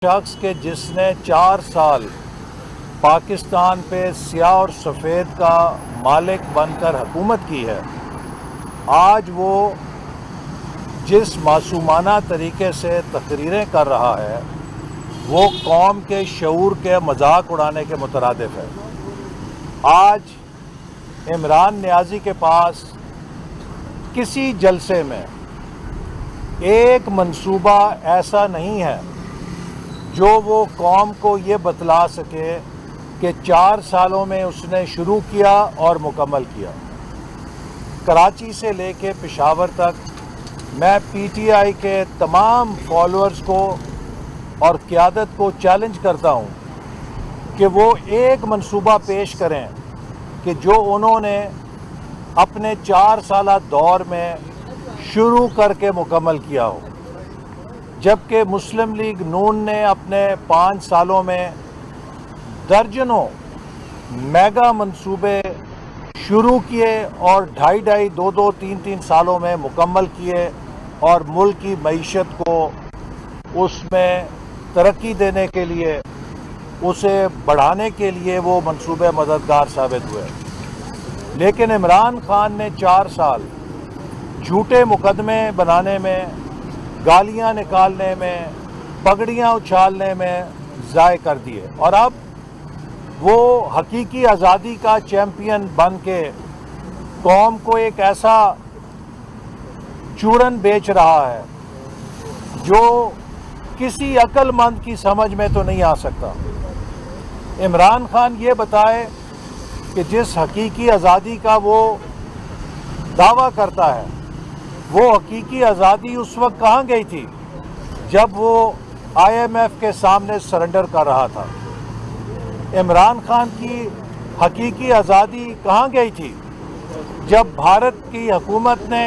شخص کے جس نے 4 سال پاکستان پہ سیاہ اور سفید کا مالک بن کر حکومت کی ہے، آج وہ جس معصومانہ طریقے سے تقریریں کر رہا ہے وہ قوم کے شعور کے مذاق اڑانے کے مترادف ہے۔ آج عمران نیازی کے پاس کسی جلسے میں ایک منصوبہ ایسا نہیں ہے جو وہ قوم کو یہ بتلا سکے کہ 4 سالوں میں اس نے شروع کیا اور مکمل کیا۔ کراچی سے لے کے پشاور تک میں پی ٹی آئی کے تمام فالوورز کو اور قیادت کو چیلنج کرتا ہوں کہ وہ ایک منصوبہ پیش کریں کہ جو انہوں نے اپنے 4 سالہ دور میں شروع کر کے مکمل کیا ہو، جبکہ مسلم لیگ نون نے اپنے 5 سالوں میں درجنوں میگا منصوبے شروع کیے اور 2.5 2 3 سالوں میں مکمل کیے اور ملک کی معیشت کو اس میں ترقی دینے کے لیے، اسے بڑھانے کے لیے وہ منصوبے مددگار ثابت ہوئے۔ لیکن عمران خان نے 4 سال جھوٹے مقدمے بنانے میں، گالیاں نکالنے میں، پگڑیاں اچھالنے میں ضائع کر دیے، اور اب وہ حقیقی آزادی کا چیمپئن بن کے قوم کو ایک ایسا چورن بیچ رہا ہے جو کسی عقل مند کی سمجھ میں تو نہیں آ سکتا۔ عمران خان یہ بتائے کہ جس حقیقی آزادی کا وہ دعویٰ کرتا ہے، وہ حقیقی آزادی اس وقت کہاں گئی تھی جب وہ آئی ایم ایف کے سامنے سرنڈر کر رہا تھا؟ عمران خان کی حقیقی آزادی کہاں گئی تھی جب بھارت کی حکومت نے،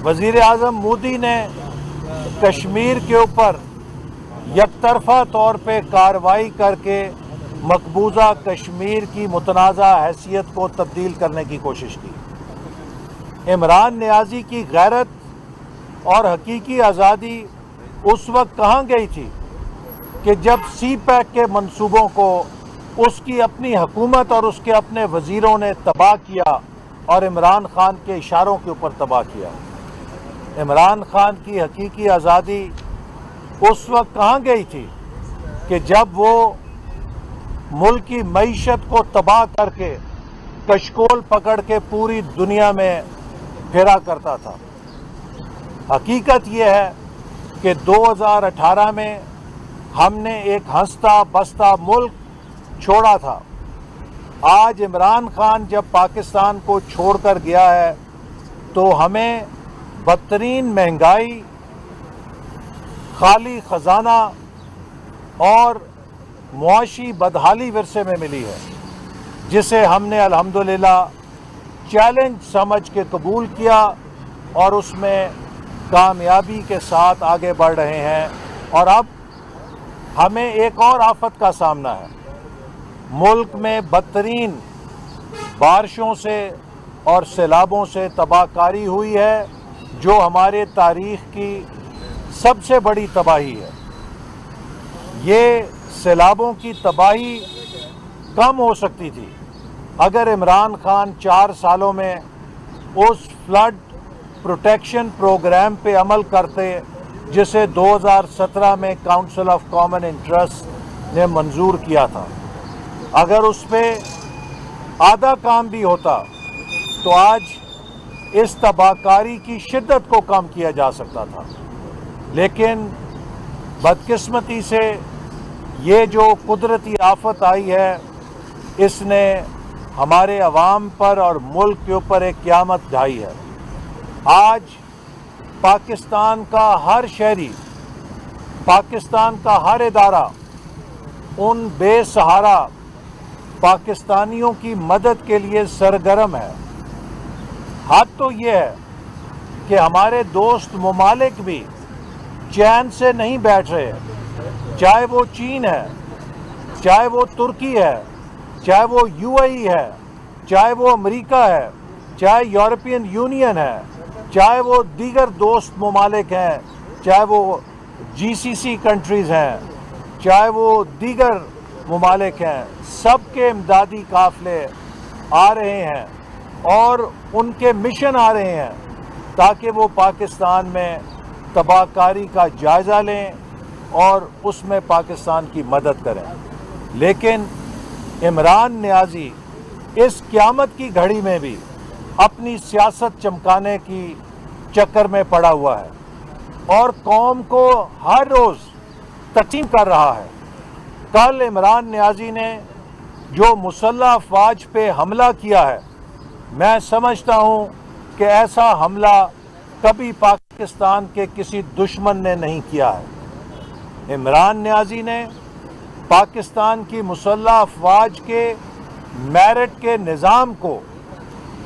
وزیر اعظم مودی نے کشمیر کے اوپر یک طرفہ طور پہ کارروائی کر کے مقبوضہ کشمیر کی متنازع حیثیت کو تبدیل کرنے کی کوشش کی؟ عمران نیازی کی غیرت اور حقیقی آزادی اس وقت کہاں گئی تھی کہ جب سی پیک کے منصوبوں کو اس کی اپنی حکومت اور اس کے اپنے وزیروں نے تباہ کیا اور عمران خان کے اشاروں کے اوپر تباہ کیا؟ عمران خان کی حقیقی آزادی اس وقت کہاں گئی تھی کہ جب وہ ملک کی معیشت کو تباہ کر کے کشکول پکڑ کے پوری دنیا میں پھیرا کرتا تھا؟ حقیقت یہ ہے کہ 2018 میں ہم نے ایک ہنستا بستا ملک چھوڑا تھا۔ آج عمران خان جب پاکستان کو چھوڑ کر گیا ہے تو ہمیں بدترین مہنگائی، خالی خزانہ اور معاشی بدحالی ورثے میں ملی ہے، جسے ہم نے الحمدللہ چیلنج سمجھ کے قبول کیا اور اس میں کامیابی کے ساتھ آگے بڑھ رہے ہیں۔ اور اب ہمیں ایک اور آفت کا سامنا ہے۔ ملک میں بدترین بارشوں سے اور سیلابوں سے تباہ کاری ہوئی ہے، جو ہمارے تاریخ کی سب سے بڑی تباہی ہے۔ یہ سیلابوں کی تباہی کم ہو سکتی تھی اگر عمران خان 4 سالوں میں اس فلڈ پروٹیکشن پروگرام پہ عمل کرتے جسے 2017 میں کاؤنسل آف کامن انٹرسٹ نے منظور کیا تھا۔ اگر اس پہ آدھا کام بھی ہوتا تو آج اس تباہ کاری کی شدت کو کم کیا جا سکتا تھا، لیکن بدقسمتی سے یہ جو قدرتی آفت آئی ہے، اس نے ہمارے عوام پر اور ملک کے اوپر ایک قیامت ڈھائی ہے۔ آج پاکستان کا ہر شہری، پاکستان کا ہر ادارہ ان بے سہارا پاکستانیوں کی مدد کے لیے سرگرم ہے۔ حد تو یہ ہے کہ ہمارے دوست ممالک بھی چین سے نہیں بیٹھ رہے، چاہے وہ چین ہے، چاہے وہ ترکی ہے، چاہے وہ یو اے ای ہے، چاہے وہ امریکہ ہے، چاہے یورپین یونین ہے، چاہے وہ دیگر دوست ممالک ہیں، چاہے وہ جی سی سی کنٹریز ہیں، چاہے وہ دیگر ممالک ہیں، سب کے امدادی قافلے آ رہے ہیں اور ان کے مشن آ رہے ہیں تاکہ وہ پاکستان میں تباہ کاری کا جائزہ لیں اور اس میں پاکستان کی مدد کریں۔ لیکن عمران نیازی اس قیامت کی گھڑی میں بھی اپنی سیاست چمکانے کی چکر میں پڑا ہوا ہے اور قوم کو ہر روز تقسیم کر رہا ہے۔ کل عمران نیازی نے جو مسلح افواج پہ حملہ کیا ہے، میں سمجھتا ہوں کہ ایسا حملہ کبھی پاکستان کے کسی دشمن نے نہیں کیا ہے۔ عمران نیازی نے پاکستان کی مسلح افواج کے میرٹ کے نظام کو،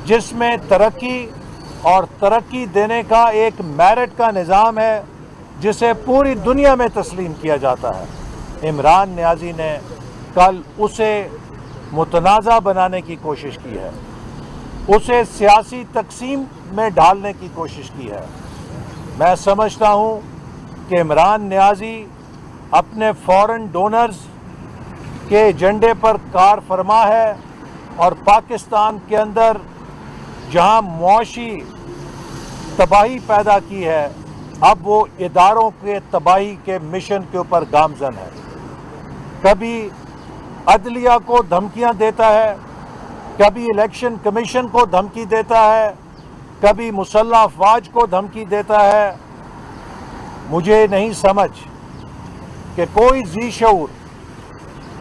جس میں ترقی اور ترقی دینے کا ایک میرٹ کا نظام ہے جسے پوری دنیا میں تسلیم کیا جاتا ہے، عمران نیازی نے کل اسے متنازع بنانے کی کوشش کی ہے، اسے سیاسی تقسیم میں ڈالنے کی کوشش کی ہے۔ میں سمجھتا ہوں کہ عمران نیازی اپنے فورن ڈونرز کے ایجنڈے پر کار فرما ہے اور پاکستان کے اندر جہاں معاشی تباہی پیدا کی ہے، اب وہ اداروں کے تباہی کے مشن کے اوپر گامزن ہے۔ کبھی عدلیہ کو دھمکیاں دیتا ہے، کبھی الیکشن کمیشن کو دھمکی دیتا ہے، کبھی مسلح افواج کو دھمکی دیتا ہے۔ مجھے نہیں سمجھ کہ کوئی ذی شعور،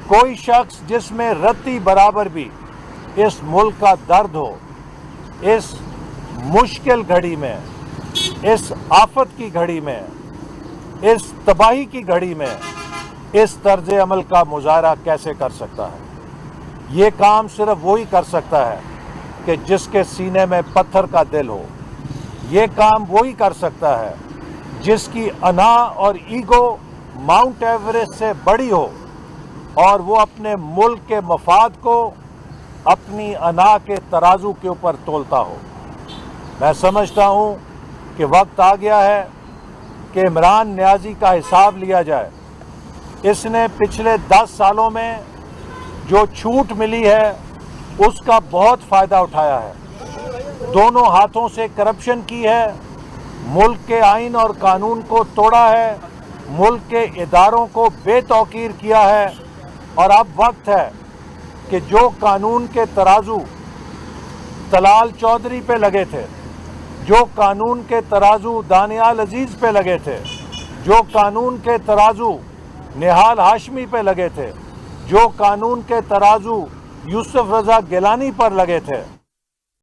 کوئی شخص جس میں رتی برابر بھی اس ملک کا درد ہو، اس مشکل گھڑی میں، اس آفت کی گھڑی میں، اس تباہی کی گھڑی میں اس طرز عمل کا مظاہرہ کیسے کر سکتا ہے؟ یہ کام صرف وہی کر سکتا ہے کہ جس کے سینے میں پتھر کا دل ہو۔ یہ کام وہی کر سکتا ہے جس کی انا اور ایگو ماؤنٹ ایوریسٹ سے بڑی ہو اور وہ اپنے ملک کے مفاد کو اپنی انا کے ترازو کے اوپر تولتا ہو۔ میں سمجھتا ہوں کہ وقت آ گیا ہے کہ عمران نیازی کا حساب لیا جائے۔ اس نے پچھلے 10 سالوں میں جو چھوٹ ملی ہے اس کا بہت فائدہ اٹھایا ہے، دونوں ہاتھوں سے کرپشن کی ہے، ملک کے آئین اور قانون کو توڑا ہے، ملک کے اداروں کو بے توقیر کیا ہے، اور اب وقت ہے کہ جو قانون کے ترازو طلال چودھری پہ لگے تھے، جو قانون کے ترازو دانیال عزیز پہ لگے تھے، جو قانون کے ترازو نہال ہاشمی پہ لگے تھے، جو قانون کے ترازو یوسف رضا گیلانی پر لگے تھے،